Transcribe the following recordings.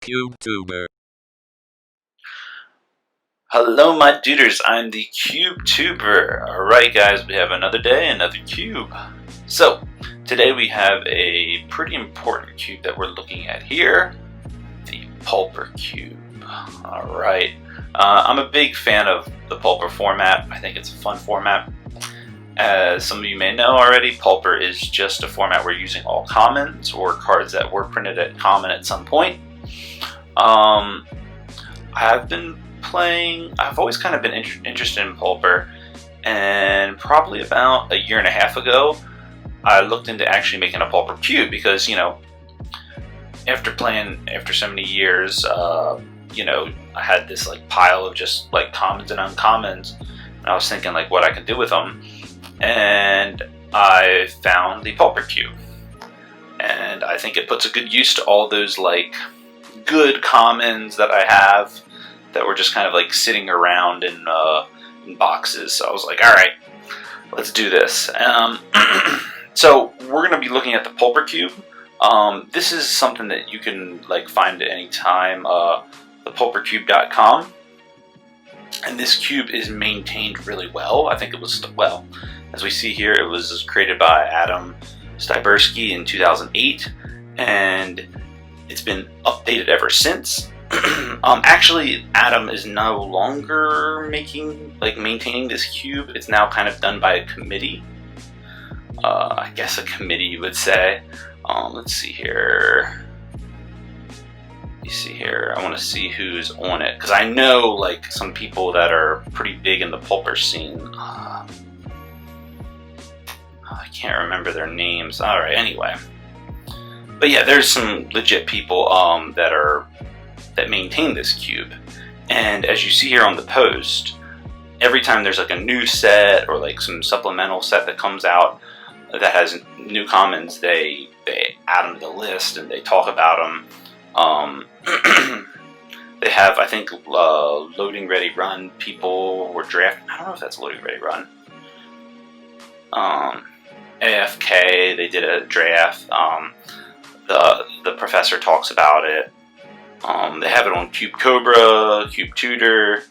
CubeTuber. Hello my duders, I'm the CubeTuber. Alright guys, we have another day, another cube. So, today we have a pretty important cube that we're looking at here. The Pauper Cube. Alright, I'm a big fan of the Pauper format. I think it's a fun format. As some of you may know already, Pauper is just a format we're using all commons or cards that were printed at common at some point. I've always kind of been interested in Pauper, and probably about a year and a half ago I looked into actually making a Pauper Cube because, you know, after so many years, you know, I had this like pile of just like commons and uncommons, and I was thinking like what I could do with them, and I found the Pauper Cube, and I think it puts a good use to all those like good commons that I have that were just kind of like sitting around in boxes. So I was like, all right, let's do this. So we're going to be looking at the Pauper Cube. This is something that you can like find at any time, thepaupercube.com. And this cube is maintained really well. I think it was, well, as we see here, it was created by Adam Styborski in 2008, and it's been updated ever since. Actually, Adam is no longer maintaining this cube. It's now kind of done by a committee. I guess a committee, you would say. Let's see here. You see here, I want to see who's on it, because I know like some people that are pretty big in the Pauper scene. I can't remember their names. All right, anyway. But yeah, there's some legit people that maintain this cube, and as you see here on the post, every time there's like a new set or like some supplemental set that comes out that has new commons, they add them to the list and they talk about them. They have, I think, loading ready run people were drafted. I don't know if that's loading ready run. AFK, they did a draft. The professor talks about it. They have it on Cube Cobra, Cube Tutor.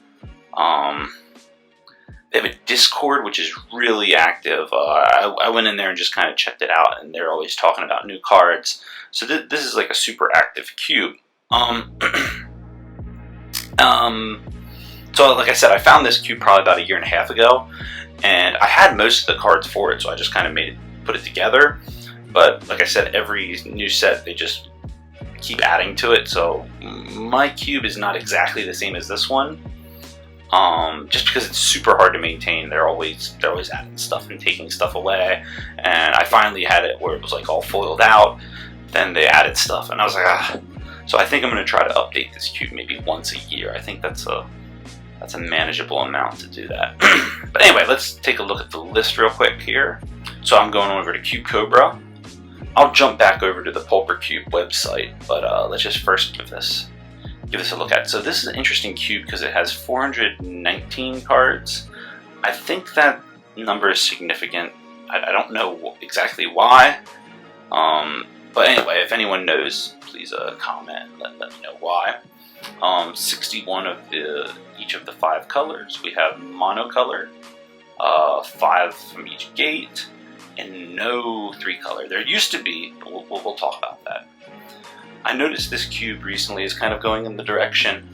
They have a Discord, which is really active. I went in there and just kind of checked it out, and they're always talking about new cards. So this is like a super active cube. So like I said, I found this cube probably about a year and a half ago, and I had most of the cards for it, so I just kind of put it together. But like I said, every new set they just keep adding to it, so my cube is not exactly the same as this one. Just because it's super hard to maintain. They're always adding stuff and taking stuff away, and I finally had it where it was like all foiled out. Then they added stuff, and I was like, ah. So I think I'm going to try to update this cube maybe once a year. I think that's a manageable amount to do that. But anyway, let's take a look at the list real quick here. So I'm going over to Cube Cobra. I'll jump back over to the Pauper Cube website, but let's just first give this a look at. So this is an interesting cube because it has 419 cards. I think that number is significant. I don't know exactly why, but anyway, if anyone knows, please comment and let me know why. 61 of each of the 5 colors. We have monocolor, 5 from each gate, and no 3-color. There used to be, but we'll talk about that. I noticed this cube recently is kind of going in the direction.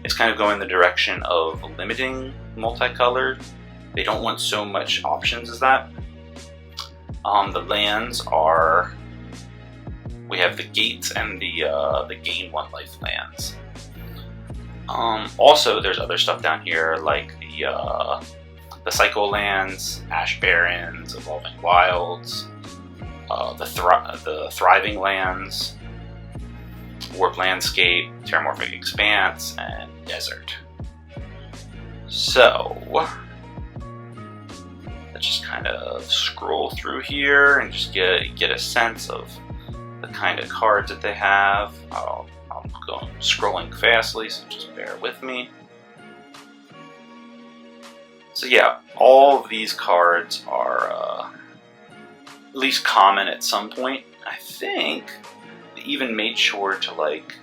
It's kind of going in the direction of limiting multicolored. They don't want so much options as that. The lands are, we have the gates and the gain 1 life lands. Also, there's other stuff down here like the Cycle lands, Ash Barrens, Evolving Wilds, the Thriving lands, Warp Landscape, Terramorphic Expanse, and Desert. So let's just kind of scroll through here and just get a sense of the kind of cards that they have. I'm going scrolling fastly, so just bear with me. So yeah, all of these cards are at least common at some point. I think they even made sure to like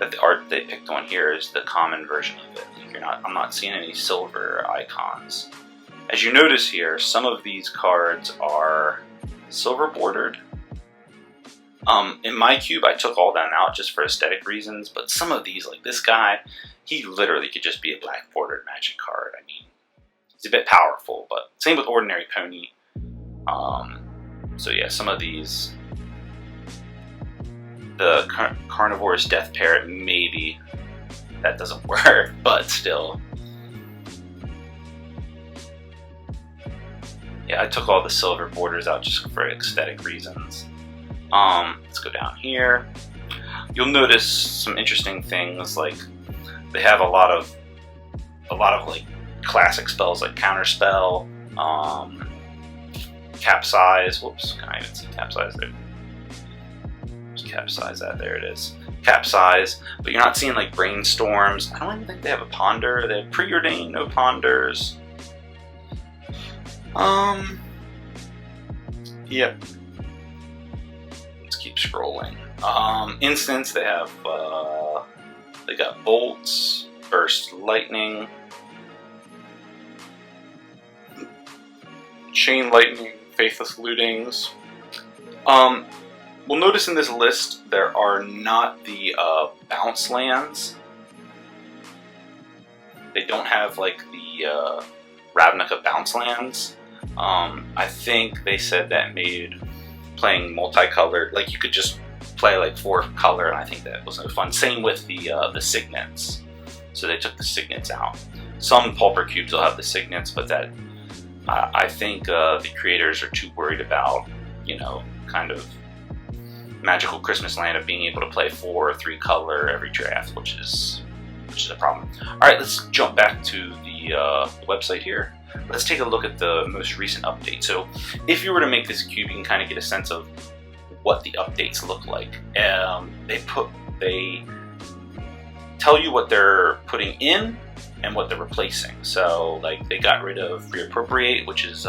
that the art they picked on here is the common version of it. I'm not seeing any silver icons. As you notice here, some of these cards are silver bordered. In my cube, I took all that out just for aesthetic reasons, but some of these, like this guy, he literally could just be a black bordered Magic card. I mean, he's a bit powerful, but same with Ordinary Pony. So yeah, some of these, the Carnivorous Death Parrot, maybe that doesn't work, but still. Yeah, I took all the silver borders out just for aesthetic reasons. Let's go down here. You'll notice some interesting things, like they have a lot of like classic spells like Counterspell, Capsize. Whoops, can I even see Capsize there? There's Capsize that, there it is. Capsize, but you're not seeing like Brainstorms. I don't even think they have a Ponder. They have Preordained, no Ponders. Yep. Let's keep scrolling. Instance, they have they got Bolts, Burst Lightning, Chain Lightning, Faithless Lootings. We'll notice in this list there are not the bounce lands. They don't have like the Ravnica bounce lands. I think they said that made playing multicolored, like you could just play like 4 color, and I think that was no fun. Same with the signets. So they took the signets out. Some Pauper Cubes will have the signets, but that I think the creators are too worried about, you know, kind of magical Christmas land of being able to play 4 or 3 color every draft, which is a problem. All right, let's jump back to the website here. Let's take a look at the most recent update. So if you were to make this cube, you can kind of get a sense of what the updates look like. They tell you what they're putting in and what they're replacing. So like they got rid of Reappropriate, which is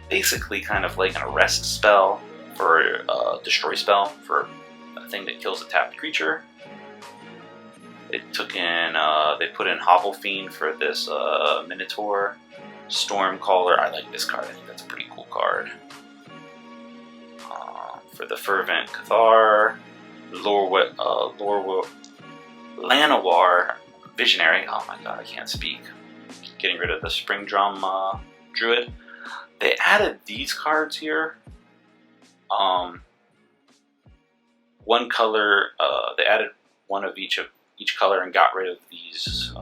basically kind of like an arrest spell for a destroy spell for a thing that kills a tapped creature. They took in, they put in Hovel Fiend for this Minotaur. Stormcaller, I like this card. I think that's a pretty cool card. For the Fervent Cathar, Llanowar Visionary. Oh my god, I can't speak. Getting rid of the Spring Drum Druid. They added these cards here. One color. They added one of each color and got rid of these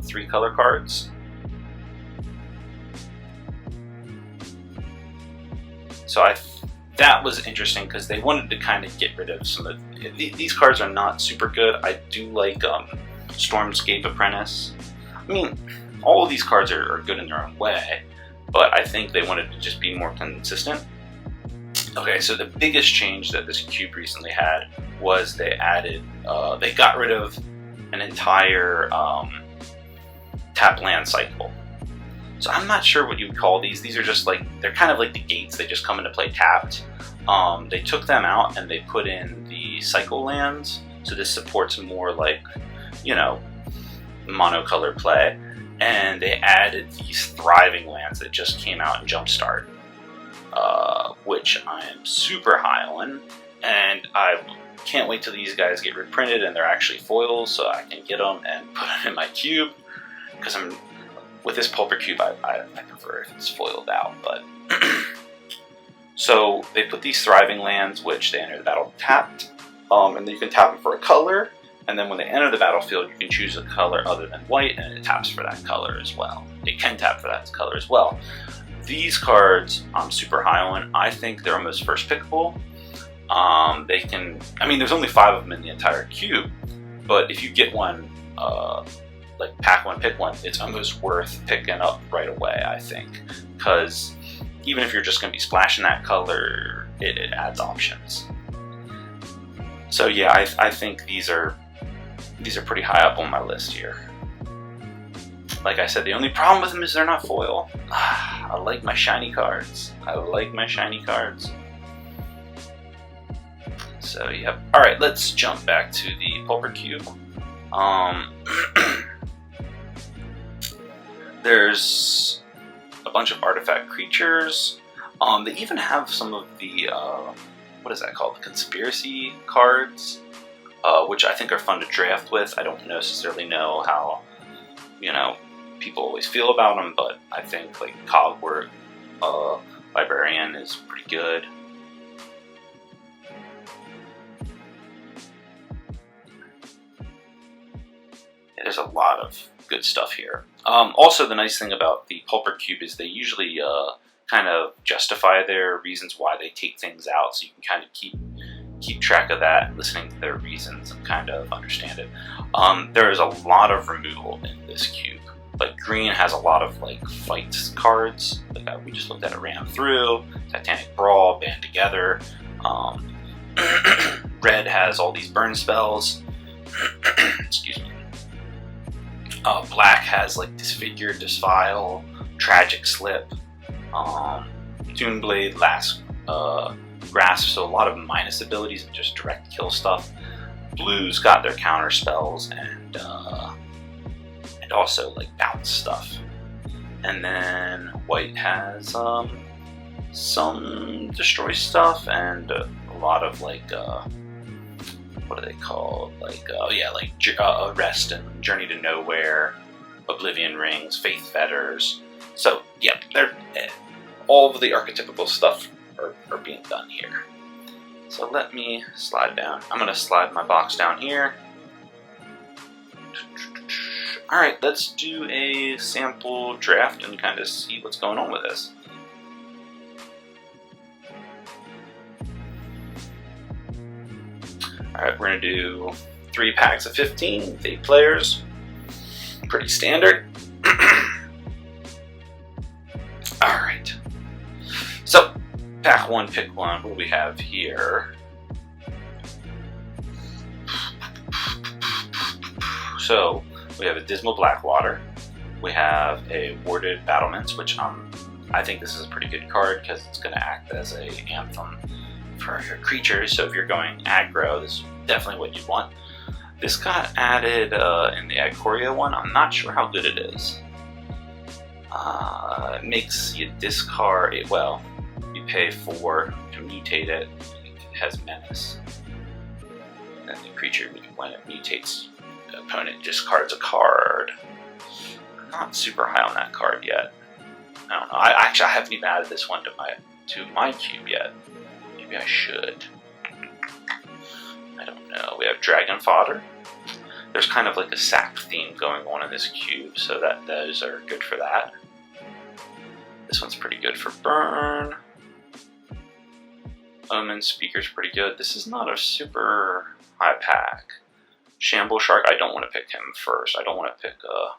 3 color cards. So that was interesting because they wanted to kind of get rid of some of these cards. Are not super good. I do like Stormscape Apprentice. I mean, all of these cards are good in their own way, but I think they wanted to just be more consistent. Okay, so the biggest change that this cube recently had was they got rid of an entire tap land cycle. So I'm not sure what you would call these. These are just like, they're kind of like the gates. They just come into play tapped. They took them out and they put in the cycle lands. So this supports more like, you know, monocolor play. And they added these thriving lands that just came out in Jumpstart, which I'm super high on. And I can't wait till these guys get reprinted and they're actually foils so I can get them and put them in my cube. Because with this Pauper Cube, I prefer if it's foiled out, but so they put these thriving lands, which they enter the battle tapped, and then you can tap them for a color, and then when they enter the battlefield, you can choose a color other than white, and it taps for that color as well. It can tap for that color as well. These cards I'm super high on. I think they're almost first pickable. They can, I mean, there's only 5 of them in the entire cube, but if you get one, like pack one, pick one, it's almost worth picking up right away, I think, because even if you're just going to be splashing that color, it adds options. So yeah, I think these are pretty high up on my list here. Like I said, the only problem with them is they're not foil. I like my shiny cards. I like my shiny cards. So yep. All right, let's jump back to the Pauper Cube. There's a bunch of artifact creatures. They even have some of the, what is that called? The conspiracy cards, which I think are fun to draft with. I don't necessarily know how, people always feel about them, but I think like Cogwort Librarian is pretty good. Yeah, there's a lot of good stuff here. Also, the nice thing about the Pauper Cube is they usually kind of justify their reasons why they take things out, so you can kind of keep track of that, listening to their reasons and kind of understand it. There is a lot of removal in this cube. Like green has a lot of like fights cards. Like we just looked at it, ran through. Titanic Brawl, Band Together. Red has all these burn spells. Excuse me. Black has like Disfigure, Disfile, Tragic Slip, Toonblade, Last Grasp, so a lot of minus abilities and just direct kill stuff. Blue's got their counter spells and also like bounce stuff. And then white has some destroy stuff and a lot of like what are they called? Like Arrest and Journey to Nowhere, Oblivion Rings, Faith Fetters. So yeah, they're all of the archetypical stuff are being done here. So let me slide down. I'm gonna slide my box down here. Alright, let's do a sample draft and kind of see what's going on with this. Alright, we're gonna do 3 packs of 15 with 8 players. Pretty standard. Alright. So, pack 1, pick 1. What do we have here? So, we have a Dismal Blackwater. We have a Warded Battlements, which I think this is a pretty good card because it's going to act as a anthem for your creatures. So if you're going aggro, this is definitely what you want. This got added in the Ikoria one. I'm not sure how good it is. It makes you discard it. Well, you pay 4 to mutate it. It has Menace. And the creature, when it mutates, the opponent discards a card. I'm not super high on that card yet. I don't know. I haven't even added this one to my cube yet. Maybe I should. I don't know. We have Dragon Fodder. There's kind of like a sack theme going on in this cube, so that those are good for that. This one's pretty good for burn. Omen Speaker's pretty good. This is not a super high pack. Shamble Shark, I don't want to pick him first. I don't want to pick a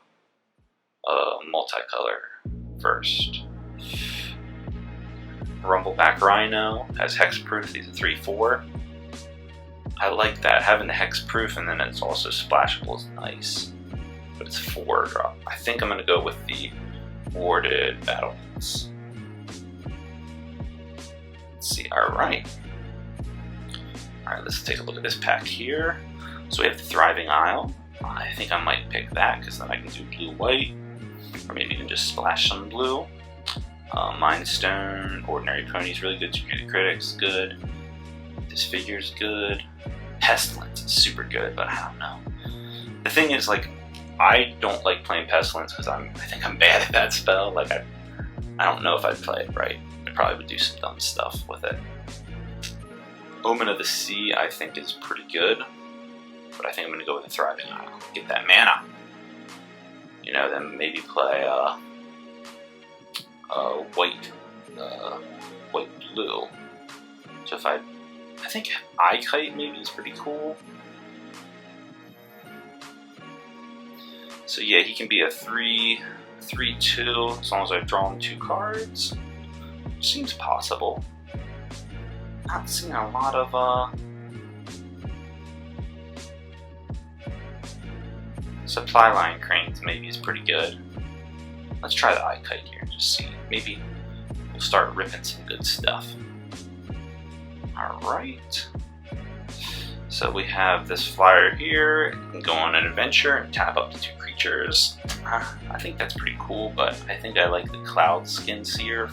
multicolor first. Rumbleback Rhino has Hexproof. These are 3/4. I like that. Having the Hexproof and then it's also splashable is nice. But it's 4 drop. I think I'm going to go with the Warded Battlements. Let's see. Alright. Alright, let's take a look at this pack here. So we have the Thriving Isle. I think I might pick that because then I can do blue-white. Or maybe even just splash some blue. Mind Stone, Ordinary Pony's really good. Security Critics, good. Disfigure's good. Pestilence is super good, but I don't know. The thing is, like, I don't like playing Pestilence because I think I'm bad at that spell. Like, I don't know if I'd play it right. I probably would do some dumb stuff with it. Omen of the Sea, I think, is pretty good. But I think I'm going to go with the Thriving Isle. Get that mana. You know, then maybe play white blue. So if I think Kite maybe is pretty cool. So yeah, he can be a 3/2 as long as I've drawn 2 cards. Seems possible. Not seeing a lot of Supply Line Cranes maybe is pretty good. Let's try the Kite here and just see. Maybe we'll start ripping some good stuff. Alright. So we have this flyer here. You can go on an adventure and tap up to 2 creatures. I think that's pretty cool, but I think I like the Cloud Skin Seer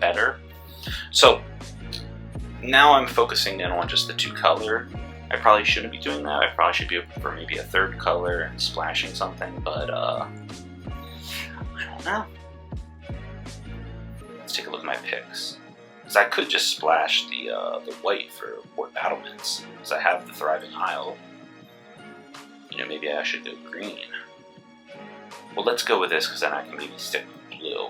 better. So now I'm focusing in on just the 2 color. I probably shouldn't be doing that. I probably should be open for maybe a 3rd color and splashing something, but I don't know. Let's take a look at my picks. Because I could just splash the white for more battlements, because I have the Thriving Isle. You know, maybe I should go green. Well, let's go with this, because then I can maybe stick with blue.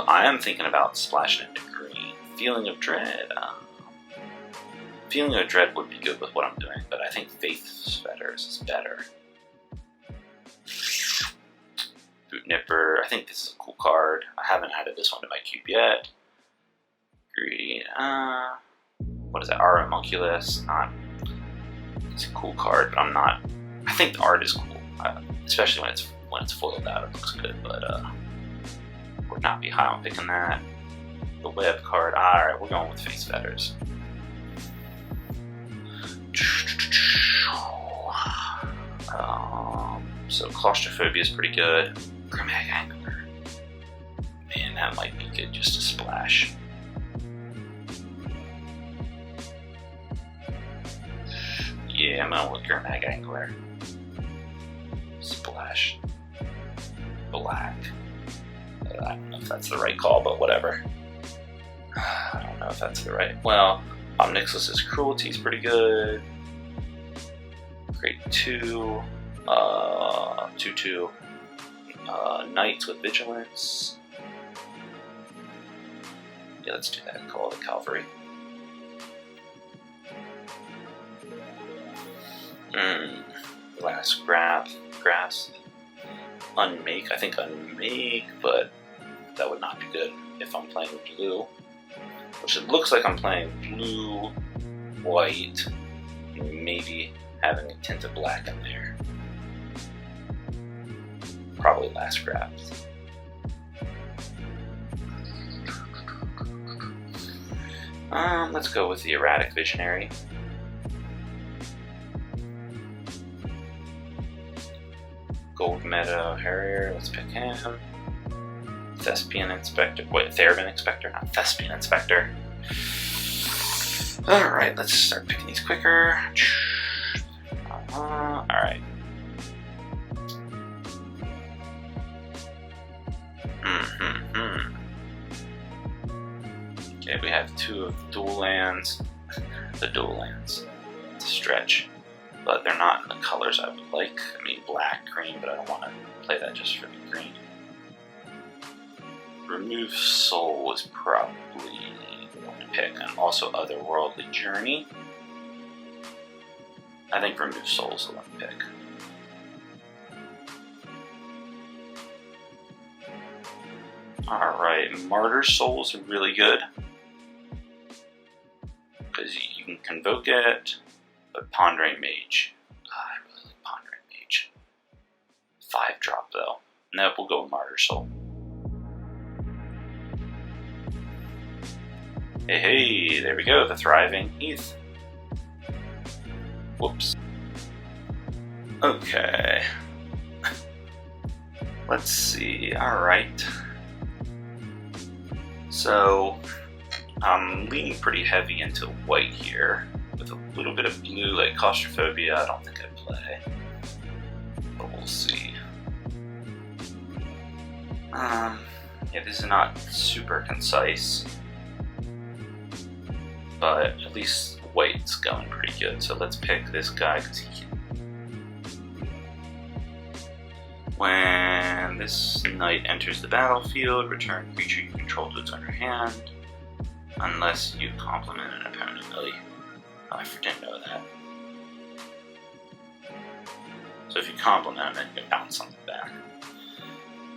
I am thinking about splashing into green. Feeling of Dread. Feeling of Dread would be good with what I'm doing, but I think Faith's Fetters is better. Boot Nipper, I think this is a cool card. I haven't added this one to my cube yet. Green, what is that? Homunculus. It's a cool card, but I'm not. I think the art is cool, especially when it's foiled out. It looks good, but would not be high on picking that. The web card. All right, we're going with Face Fetters. So Claustrophobia is pretty good. Grimhag Angler. Man, that might be good just to splash. Yeah, I'm going with Grimhag Angler. Splash. Black. I don't know if that's the right call, but whatever. I don't know if that's the right. Well, Omnixus's Cruelty is pretty good. Grade 2. 2/2. Knights with Vigilance. Yeah, let's do that. Call it Cavalry. Last Grasp. Unmake. I think Unmake, but that would not be good if I'm playing blue. Which it looks like I'm playing blue, white, maybe having a tint of black in there. Probably Last Grasp. Let's go with the Erratic Visionary. Gold Meadow Harrier, let's pick him. Thespian Inspector, wait, Thespian Inspector, not Thespian Inspector. Alright, let's start picking these quicker. Alright. Okay, we have 2 of the dual lands. The dual lands. It's a stretch. But they're not in the colors I would like. I mean, black, green, but I don't want to play that just for the green. Remove Soul is probably the one to pick, and also Otherworldly Journey. I think Remove Soul is the one to pick. Alright, Martyr Souls are really good. Because you can convoke it, but Pondering Mage. I really like Pondering Mage. 5-drop though. Nope, we'll go with Martyr Soul. Hey, there we go, the Thriving Heath. Whoops. Okay. Let's see, alright. So, I'm leaning pretty heavy into white here, with a little bit of blue, like Claustrophobia. I don't think I'd play, but we'll see. Yeah, this is not super concise, but at least white's going pretty good. So let's pick this guy because he can. When this knight enters the battlefield, return creature you control to its owner hand, unless you compliment an opponent. Oh, I didn't know that. So if you compliment him, then you can bounce something back.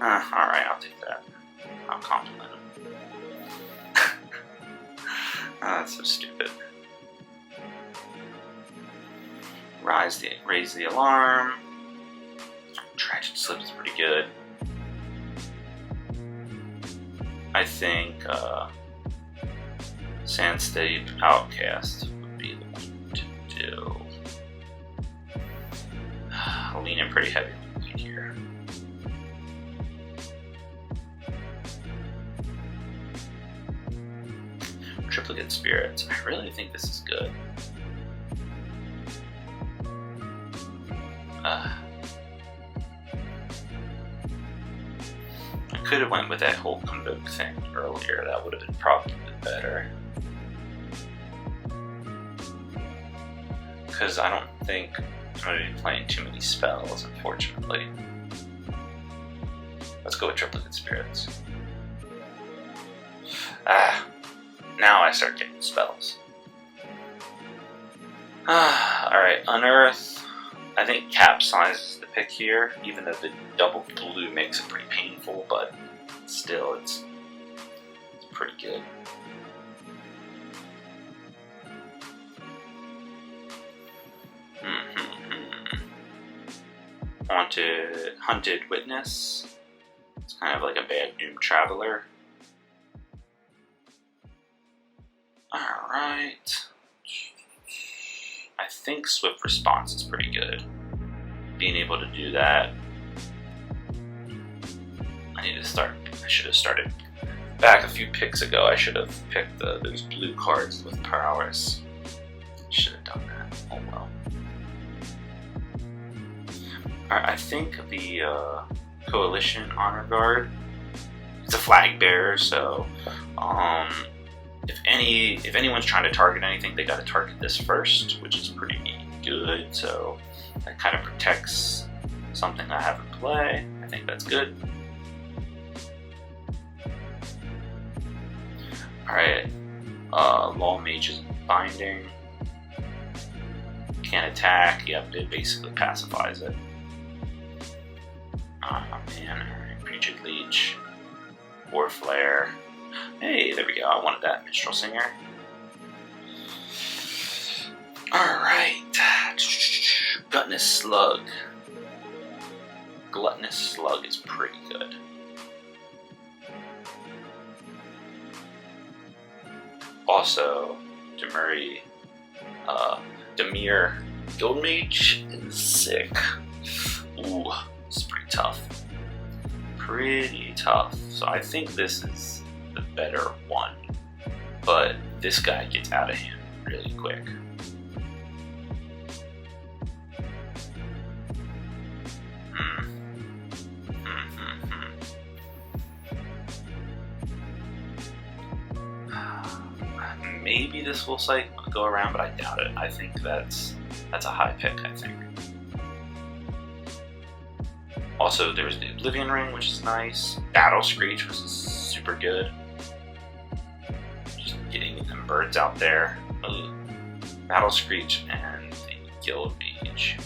Alright, I'll take that. I'll compliment him. That's so stupid. Raise the alarm. Tragic Slip is pretty good. I think Sandsteep Outcast would be the one to do. I'll lean in pretty heavy here. Triplicate Spirits. I really think this is good. I could have went with that whole Convoke thing earlier. That would have been probably better. Because I don't think I'm going to be playing too many spells, unfortunately. Let's go with Triplicate Spirits. Now I start getting spells. Alright, Unearth. I think Capsize is the pick here, even though the double blue makes it pretty painful, but still, it's pretty good. Hunted Witness. It's kind of like a bad Doom Traveler. Alright. I think Swift Response is pretty good. Being able to do that. I should have started back a few picks ago. I should have picked those blue cards with prowess. Should have done that. Oh well. Alright, I think the Coalition Honor Guard, it's a flag bearer, so if anyone's trying to target anything, they got to target this first, which is pretty good. So that kind of protects something I have in play. I think that's good. Alright, Law Mage's Binding. Can't attack. Yep, it basically pacifies it. Oh man, alright, Preaching Leech. War Flare. Hey, there we go. I wanted that Minstrel Singer. Alright. Gluttonous Slug. Gluttonous Slug is pretty good. Also, Demir Guildmage is sick. Ooh, it's pretty tough. Pretty tough. So I think this is the better one. But this guy gets out of hand really quick. Maybe this will go around, but I doubt it. I think that's a high pick, I think. Also, there's the Oblivion Ring, which is nice. Battle Screech, which is super good. Just getting them birds out there. Ugh. Battle Screech and the Guild Mage.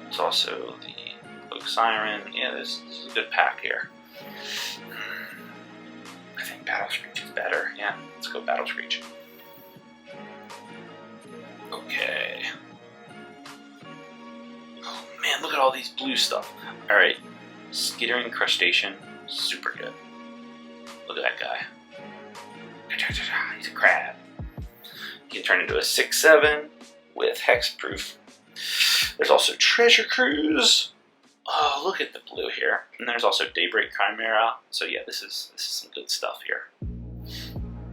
There's also the Cloak Siren. Yeah, this is a good pack here. I think Battle Screech is better. Yeah, let's go Battle Screech. Okay. Oh man, look at all these blue stuff. Alright, Skittering Crustacean, super good. Look at that guy. He's a crab. He can turn into a 6/7 with Hexproof. There's also Treasure Cruise. Oh, look at the blue here. And there's also Daybreak Chimera. So yeah, this is some good stuff here.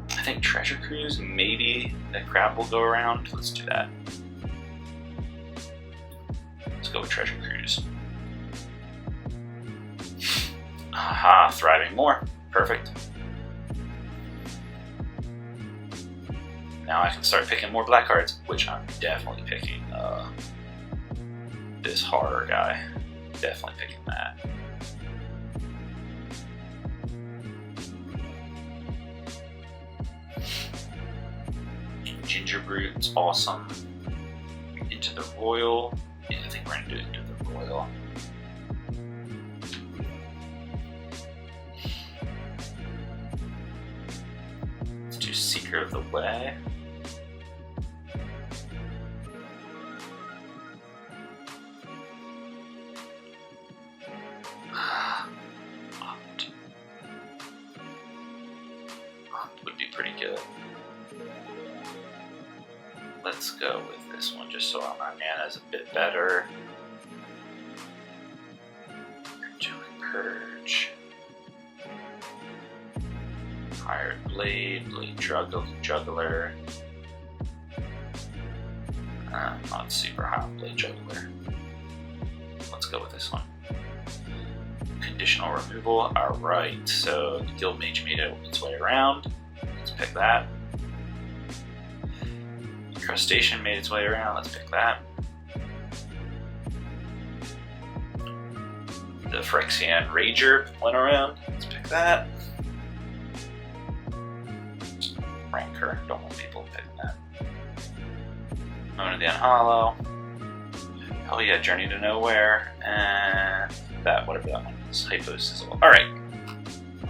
I think Treasure Cruise, maybe that crab will go around. Let's do that. Let's go with Treasure Cruise. Aha, Thriving More. Perfect. Now I can start picking more black cards, which I'm definitely picking this horror guy. Definitely picking that. Ginger Brute's awesome. Into the Royal. Yeah, I think we're gonna do it into the Royal. Let's do Seeker of the Way. Would be pretty good. let's go with this one just so our mana is a bit better. Angelic Purge. Hired Blade, Blade Juggler. Not super hot Blade Juggler. Let's go with this one. Conditional removal. Alright, so the Guild Mage made its way around. Let's pick that. Crustacean made its way around. Let's pick that. The Phyrexian Rager went around. Let's pick that. Rancor. Don't want people picking that. Moan of the Unhollow. Oh yeah, Journey to Nowhere. And that, whatever that one is. Hypo Sizzle. Alright.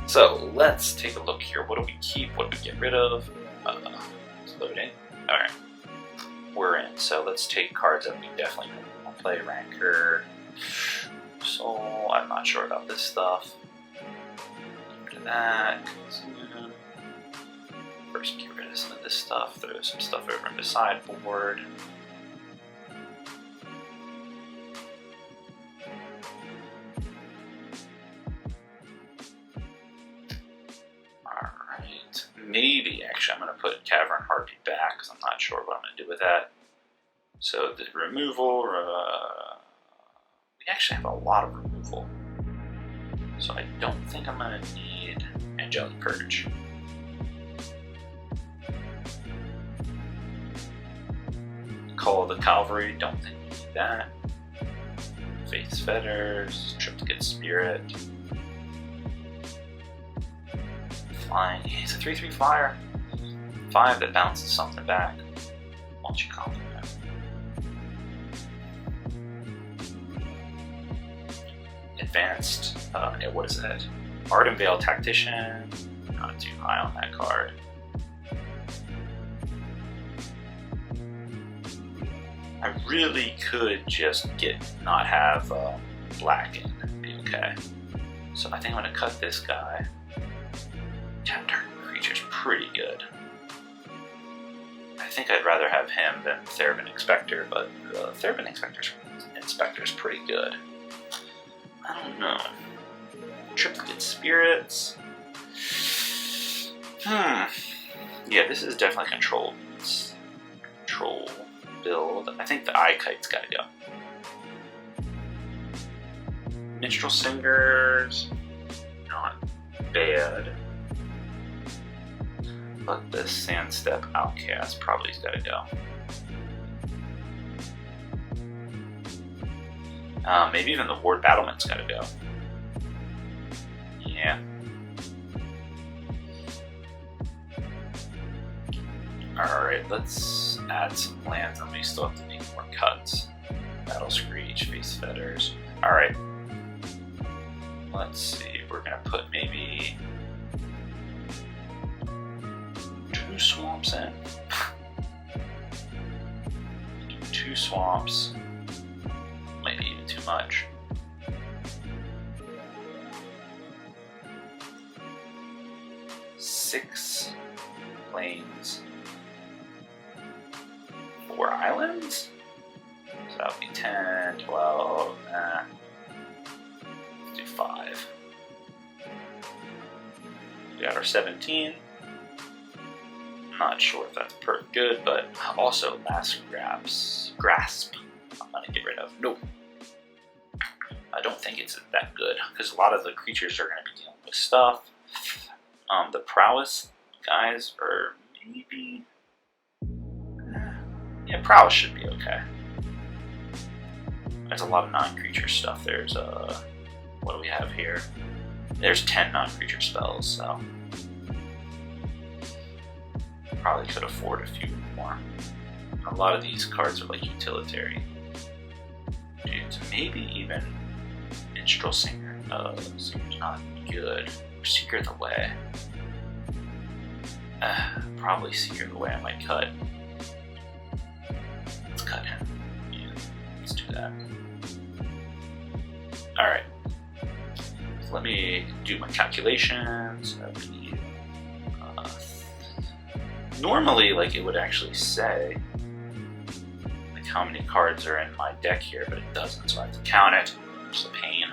So let's take a look here. What do we keep? What do we get rid of? It's loading. Alright. We're in. So let's take cards that we definitely want to play. Rancor. Soul. I'm not sure about this stuff. Get rid of that. First, get rid of some of this stuff. Throw some stuff over in the sideboard. Alright. Maybe, actually, I'm going to put Cavern Harpy back because I'm not sure what I'm going to do with that. So, the removal. We actually have a lot of removal. So, I don't think I'm going to need Angelic Purge. Call of the Cavalry, don't think we need that. Faith's Fetters, Triplicate Spirit. Flying, he's a 3/3 flyer. 5 that bounces something back. Won't you compliment? Advanced, what is that? Arden Vale Tactician, not too high on that card. I really could just not have black in, be okay. So I think I'm going to cut this guy. Target creature's pretty good. I think I'd rather have him than Therbin Inspector, but Therbin Inspector's pretty good. I don't know. Triplicate Spirits. Yeah, this is definitely control build. I think the Eye Kite's gotta go. Minstrel Singers, not bad. But the Sandstep Outcast probably's gotta go. Maybe even the Ward Battlement's gotta go. Yeah. Alright, let's add some lands and we still have to make more cuts. Battle Screech, Face Fetters. Alright. Let's see, we're gonna put maybe 2 swamps in. 2 swamps. Might be even too much. Six plains. 4 islands? So that would be 10, 12, let's do 5. We got our 17. Not sure if that's good, but also Last Grasp. I'm gonna get rid of. Nope. I don't think it's that good because a lot of the creatures are gonna be dealing with stuff. The Prowess guys are maybe. Yeah, Prowess should be okay. There's a lot of non-creature stuff. There's what do we have here? There's 10 non-creature spells, so probably could afford a few more. A lot of these cards are like utilitarian. Dude, maybe even Minstrel Singer. Singer's not good. Or Seeker of the Way. Probably Seeker of the Way I might cut. Let's cut him. Yeah, let's do that. Alright. So let me do my calculations. Normally, like, it would actually say how many cards are in my deck here, but it doesn't, so I have to count it. It's a pain.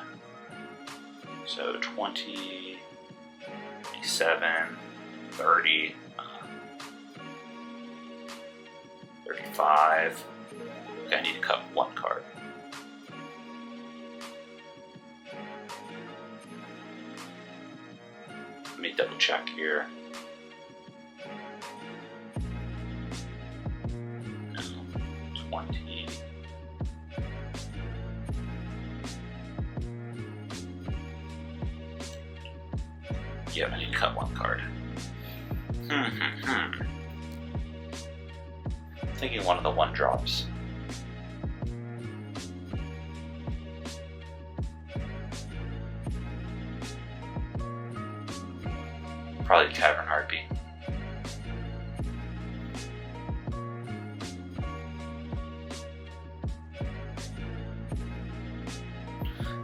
So 20, 27, 30, 35. Okay, I need to cut one card. Let me double check here. No, 20. Yep, I need to cut one card. Thinking one of the one drops. Probably Cavern Harpy.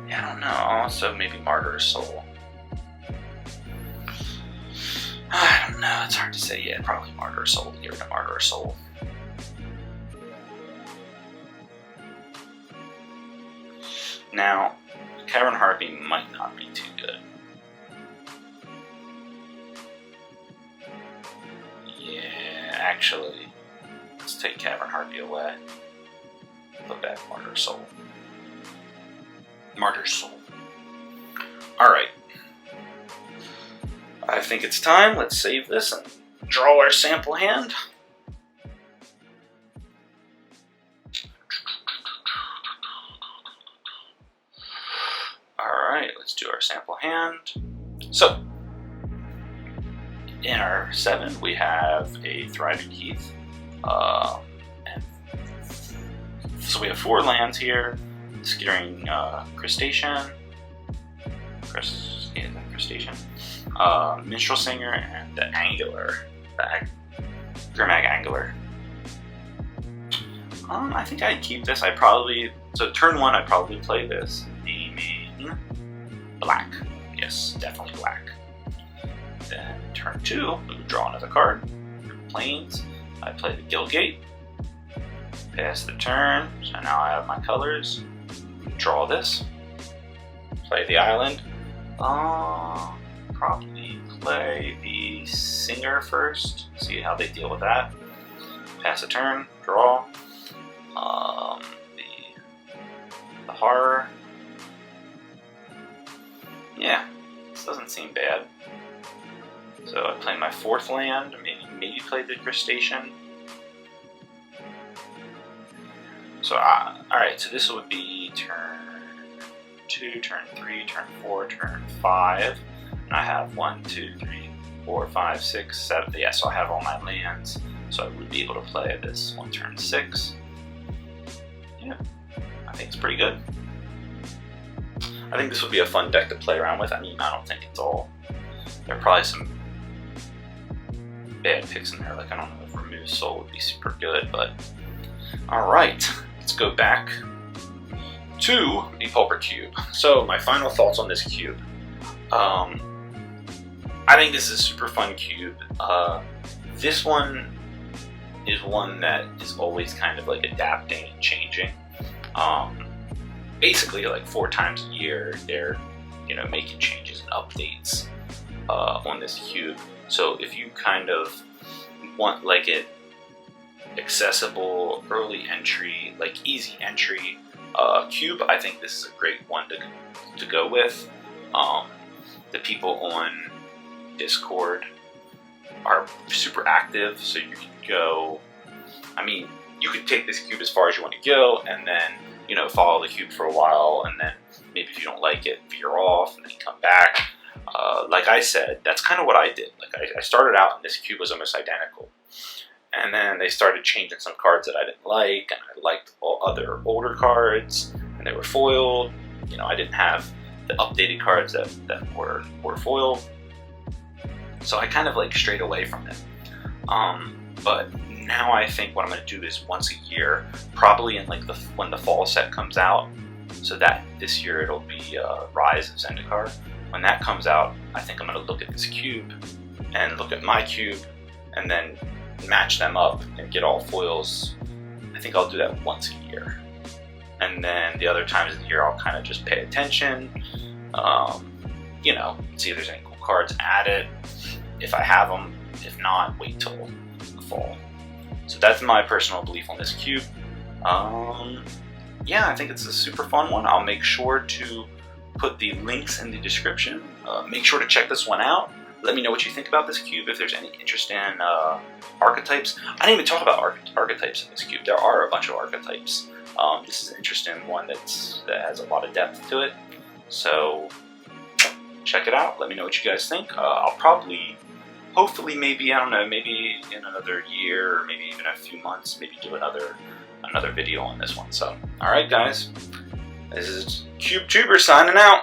Yeah, I don't know. Also, maybe Martyr Soul. I don't know. It's hard to say. Yeah, probably Martyr Soul. Get rid of Martyr Soul. Now, Cavern Harpy might not be too good. Yeah, actually, let's take Cavern Harpy away. Put back Martyr Soul. Martyr Soul. Alright. I think it's time. Let's save this and draw our sample hand. Alright, let's do our sample hand. So, in our 7, we have a Thriving Heath. And so we have 4 lands here. Skittering Crustacean. Crustacean. Minstrel Singer, and the Angular. The Grimag Angular. I think I'd keep this. So turn 1, I'd probably play this. Naming black. Yes, definitely black. Then turn 2, we would draw another card. Plains, I play the Gilgate. Pass the turn, so now I have my colors. Draw this. Play the island. Probably play the Singer first. See how they deal with that. Pass a turn, draw. The Horror. Yeah, this doesn't seem bad. So I play my 4th land, maybe play the Crustacean. So, alright, so this would be turn 2, turn 3, turn 4, turn 5. And I have 1, 2, 3, 4, 5, 6, 7. Yeah, so I have all my lands. So I would be able to play this on turn 6. Yeah, I think it's pretty good. I think this would be a fun deck to play around with. I mean, I don't think it's all. There are probably some bad picks in there. Like, I don't know if Remove Soul would be super good, but alright, let's go back to the Pauper Cube. So, my final thoughts on this cube. I think this is a super fun cube. This one is one that is always kind of like adapting and changing. Basically, like 4 times a year, they're making changes and updates on this cube. So if you kind of want like it accessible, early entry, like easy entry cube, I think this is a great one to go with. The people on Discord are super active, so you can go. I mean, you could take this cube as far as you want to go, and then follow the cube for a while, and then maybe if you don't like it, veer off, and then come back. Like I said, that's kind of what I did. Like I started out, and this cube was almost identical, and then they started changing some cards that I didn't like, and I liked all other older cards, and they were foiled. I didn't have the updated cards that were foiled, so I kind of like strayed away from it. But now I think what I'm going to do is once a year, probably in like when the fall set comes out. So that this year it'll be Rise of Zendikar. When that comes out, I think I'm going to look at this cube and look at my cube, and then match them up and get all foils. I think I'll do that once a year. And then the other times of the year, I'll kind of just pay attention, you know, see if there's any cool cards, add it if I have them. If not, wait till the fall. So that's my personal belief on this cube. Yeah, I think it's a super fun one. I'll make sure to put the links in the description. Make sure to check this one out. Let me know what you think about this cube, if there's any interest in archetypes. I didn't even talk about archetypes in this cube. There are a bunch of archetypes. This is an interesting one that has a lot of depth to it. So check it out. Let me know what you guys think. I'll probably, hopefully, maybe, I don't know, maybe in another year, or maybe even a few months, maybe do another video on this one. So, alright guys, this is CubeTuber signing out.